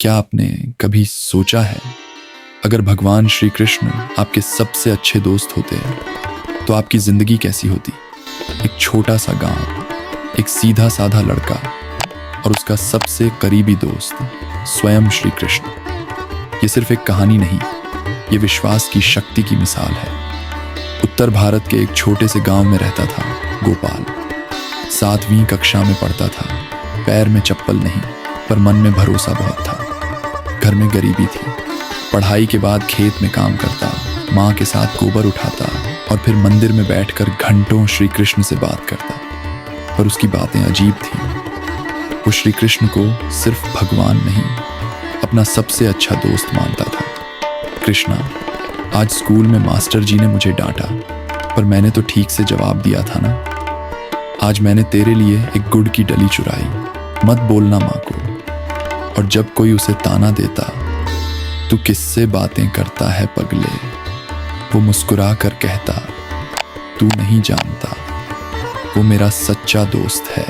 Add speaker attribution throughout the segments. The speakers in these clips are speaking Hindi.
Speaker 1: क्या आपने कभी सोचा है, अगर भगवान श्री कृष्ण आपके सबसे अच्छे दोस्त होते हैं तो आपकी जिंदगी कैसी होती? एक छोटा सा गांव, एक सीधा साधा लड़का और उसका सबसे करीबी दोस्त स्वयं श्री कृष्ण। ये सिर्फ एक कहानी नहीं, ये विश्वास की शक्ति की मिसाल है। उत्तर भारत के एक छोटे से गांव में रहता था गोपाल। 7वीं कक्षा में पढ़ता था। पैर में चप्पल नहीं, पर मन में भरोसा बहुत था। घर में गरीबी थी। पढ़ाई के बाद खेत में काम करता, माँ के साथ गोबर उठाता और फिर मंदिर में बैठकर घंटों श्री कृष्ण से बात करता। पर उसकी बातें अजीब थीं। वो श्री कृष्ण को सिर्फ भगवान नहीं, अपना सबसे अच्छा दोस्त मानता था। कृष्णा, आज स्कूल में मास्टर जी ने मुझे डांटा, पर मैंने तो ठीक से जवाब दिया था ना। आज मैंने तेरे लिए एक गुड़ की डली चुराई, मत बोलना माँ को। और जब कोई उसे ताना देता, तू किससे बातें करता है पगले, वो मुस्कुरा कर कहता, तू नहीं जानता, वो मेरा सच्चा दोस्त है।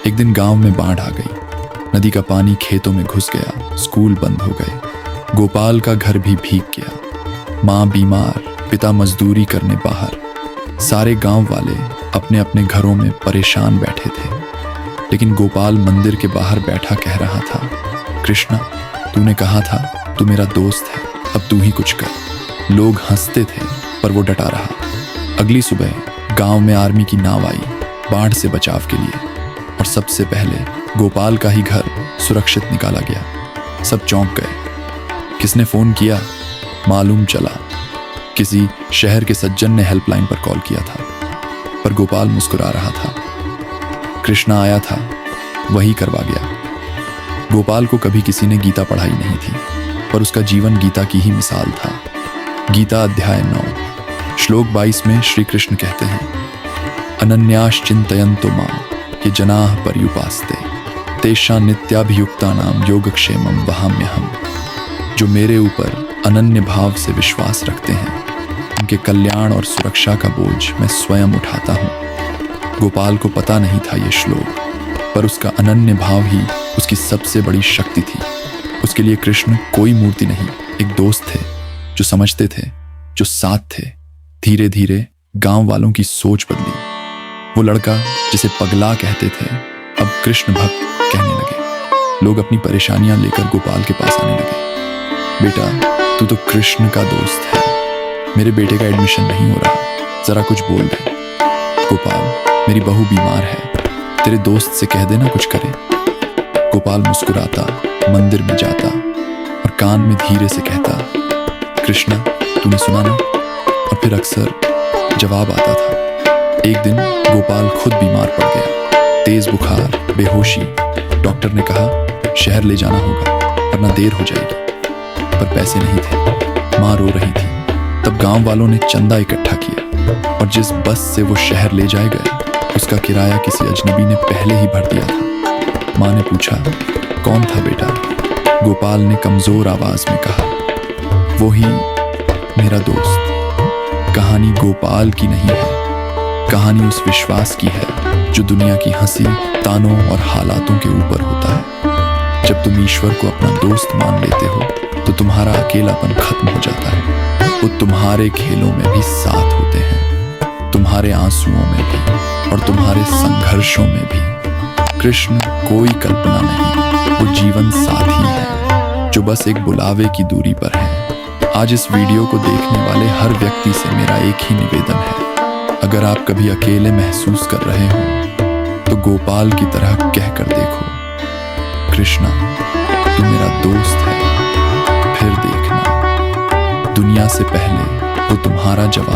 Speaker 1: एक दिन गांव में बाढ़ आ गई। नदी का पानी खेतों में घुस गया। स्कूल बंद हो गए। गोपाल का घर भी भीग गया। माँ बीमार, पिता मजदूरी करने बाहर। सारे गांव वाले अपने अपने घरों में परेशान बैठे थे। लेकिन गोपाल मंदिर के बाहर बैठा कह रहा था, कृष्णा, तूने कहा था तू मेरा दोस्त है, अब तू ही कुछ कर। लोग हंसते थे, पर वो डटा रहा। अगली सुबह गांव में आर्मी की नाव आई, बाढ़ से बचाव के लिए, और सबसे पहले गोपाल का ही घर सुरक्षित निकाला गया। सब चौंक गए। किसने फोन किया? मालूम चला किसी शहर के सज्जन ने हेल्पलाइन पर कॉल किया था। पर गोपाल मुस्कुरा रहा था। कृष्णा आया था, वही करवा गया। गोपाल को कभी किसी ने गीता पढ़ाई नहीं थी, पर उसका जीवन गीता की ही मिसाल था। गीता अध्याय 9 श्लोक 22 में श्री कृष्ण कहते हैं, अनन्याश्चिन्तयन्तो मां ये जनाः पर्युपास्ते तेषां नित्याभियुक्तानां योगक्षेमं वहाम्यहम्। जो मेरे ऊपर अनन्य भाव से विश्वास रखते हैं, उनके कल्याण और सुरक्षा का बोझ मैं स्वयं उठाता हूँ। गोपाल को पता नहीं था ये श्लोक, पर उसका अनन्य भाव ही उसकी सबसे बड़ी शक्ति थी। उसके लिए कृष्ण कोई मूर्ति नहीं, एक दोस्त थे जो समझते थे, जो साथ थे। धीरे धीरे गांव वालों की सोच बदली। वो लड़का जिसे पगला कहते थे, अब कृष्ण भक्त कहने लगे। लोग अपनी परेशानियां लेकर गोपाल के पास आने लगे। बेटा, तू तो कृष्ण का दोस्त है, मेरे बेटे का एडमिशन नहीं हो रहा, जरा कुछ बोल दे। गोपाल, मेरी बहू बीमार है, तेरे दोस्त से कह देना कुछ करे। गोपाल मुस्कुराता, मंदिर में जाता और कान में धीरे से कहता, कृष्णा, तूने सुना ना? और फिर अक्सर जवाब आता था। एक दिन गोपाल खुद बीमार पड़ गया। तेज बुखार, बेहोशी। डॉक्टर ने कहा शहर ले जाना होगा, वरना देर हो जाएगी। पर पैसे नहीं थे। माँ रो रही थी। तब गांव वालों ने चंदा इकट्ठा किया और जिस बस से वो शहर ले जाए गए, उसका किराया किसी अजनबी ने पहले ही भर दिया था। माँ ने पूछा, कौन था बेटा? गोपाल ने कमजोर आवाज में कहा, वो ही मेरा दोस्त। कहानी गोपाल की नहीं है, कहानी उस विश्वास की है जो दुनिया की हंसी, तानों और हालातों के ऊपर होता है। जब तुम ईश्वर को अपना दोस्त मान लेते हो, तो तुम्हारा अकेलापन खत्म हो जाता है। वो तुम्हारे खेलों में भी साथ होते हैं, तुम्हारे आंसुओं में भी और तुम्हारे संघर्षों में भी। कृष्ण कोई कल्पना नहीं, वो जीवन साथी है जो बस एक बुलावे की दूरी पर है। आज इस वीडियो को देखने वाले हर व्यक्ति से मेरा एक ही निवेदन है, अगर आप कभी अकेले महसूस कर रहे हो तो गोपाल की तरह कह कर देखो, कृष्णा, तू मेरा दोस्त है। फिर देखना, दुनिया से पहले वो तुम्हारा जवाब